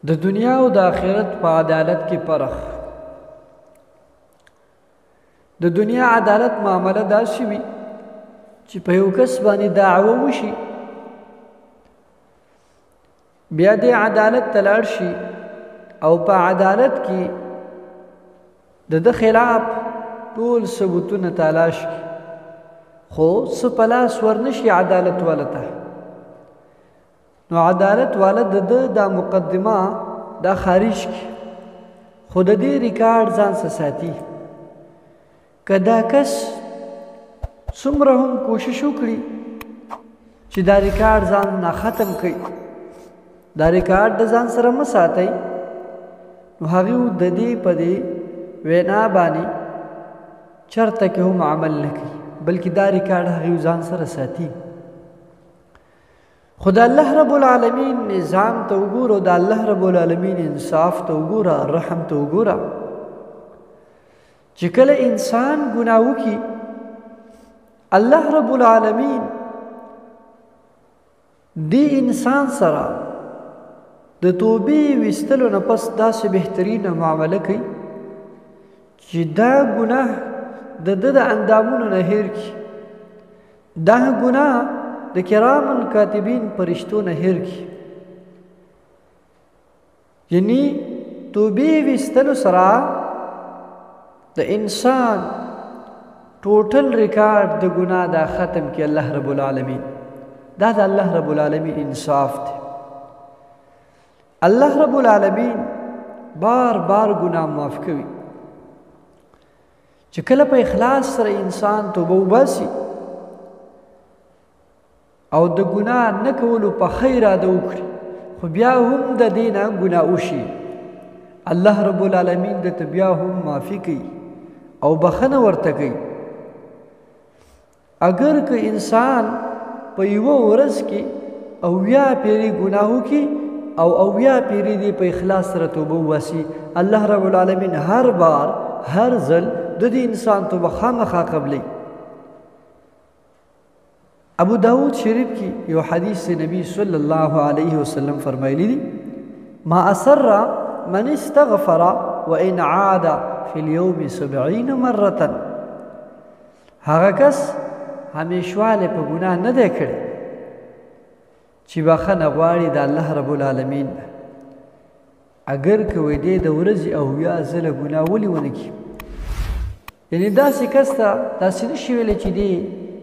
د دنیا او د آخرت په عدالت کې فرق. د دنیا عدالت معامله داسې وي چې په یو کس باندې دعوه وشي، بیا د عدالت ته لاړ شي او په عدالت کې د خلاف ټول ثبوتونه تلاش کړي، خو څه په لاس ورنشي عدالت والا ته. نو عدالت والا د دا مقدمه دا خارج کی، خود دې ریکارډ ځان ساتي. که دا کس څومره هم کوشش وکړي چې دا ریکارډ ځان نه ختم کړي، دا ریکارډ د ځان سره مه ساتئ، نو هغه د دې په دې وینا باندې چرته کې هم عمل نه کوي، بلکې دا ریکارډ هغه ځان سره ساتي. خدا الله رب العالمین نظام ته وګوره، د الله رب العالمین انصاف ته وګوره، رحم ته وګوره. چې کله انسان ګناه وکړي، الله رب العالمین دې انسان سره د توبې ویستلو نه پس داسې بهترینه معامله کوي چې دا ګناه د اندامونو نه هیر کړي، دا ګناه د کرام الکاتبین فرشتو نه هیر کړي. یعنی توبې ویستلو سره د انسان ټوټل ریکارډ د ګناه دا ختم کړي الله رب العالمین. دا د الله رب العالمین انصاف دی. الله رب العالمین بار بار ګناه معاف کوي. چې کله په اخلاص سره انسان توبه وباسي او د ګناه نه کولو په ښه اراده وکړي، خو بیا هم د دې نه ګناه وشي، الله رب العالمین درته بیا هم معافي کوي او بخښنه ورته کوي. اگر که انسان په یوه ورځ کې 80 پیرې ګناه وکړي او 80 پیرې دې په اخلاص سره توبه وباسي، الله رب العالمین هر بار هر ځل د دې انسان توبه خامخا قبلوي. ابو داود شریف کی یو حدیث نبی صلی الله علیه وسلم فرمایلی دی: ما اسر من استغفر وان عاد فی اليوم 70 مره. هغه کس همیشواله په ګناه نه دی کړی چې بخښنه غواړي د الله رب العالمین، اگر که وی دی د ورځې 80 ځله ګناه ولې ونه کړي. یعنی داسې کس ته داسې نشي ویلی چې دی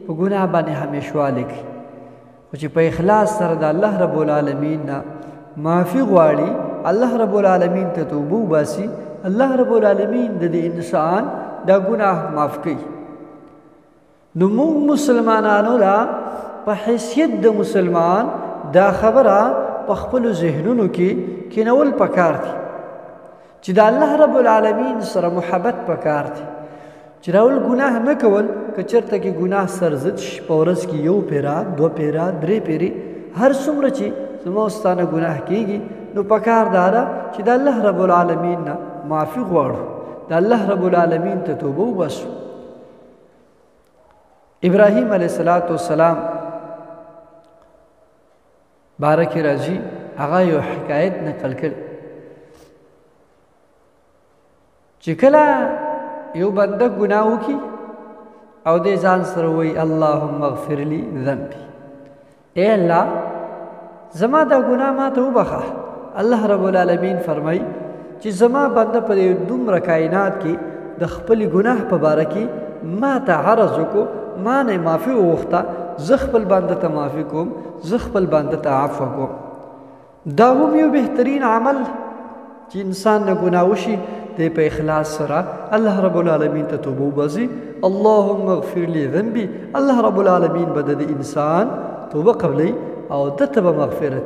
په ګناه باندې همیشواله کوي، خو چې په اخلاص سره د الله رب العالمین نه معافي غواړي، الله رب العالمین ته توبه وباسي، الله رب العالمین د دې انسان دا ګناه معاف کوي. نو موږ مسلمانانو لا په حیثیت د مسلمان دا خبره په خپلو ذهنونو کې کینول پکار دي چې د الله رب العالمین سره محبت پکار دي، چې راول ګناه نه کول. که چېرته کې ګناه سرزد شي په ورځ کې 1 پیره 2 پیره 3 پیرې هر څومره چې زما او ستا نه ګناه کېږي، نو پکار دا ده چې د الله رب العالمین نه معافي غواړو، د الله رب العالمین ته توبه وباسو. ابراهیم علیه السلام باره کې راځي، هغه یو حکایت نقل کړ چې کله یو بنده ګناه وکړي او دې ځان سره وایي: اللهم اغفر لي ذنبي، اے الله زما دا ګناه ما ته وبخښه. الله رب العالمین فرمایي چې زما بنده په دې دومره کائنات کې د خپل ګناه په باره کې ما ته عرض وکړو، ما نه معافي وغوښته، زه خپل بنده ته معافي کوم، زه خپل بنده ته عفو کوم. دا هم یو بهترین عمل چې انسان نه ګناه وشي، دی په اخلاص سره الله رب العالمین ته توبه وباسي. اللهم اغفر لي ذنبي، الله رب العالمین به د انسان توبه قبلوي او دته به مغفرت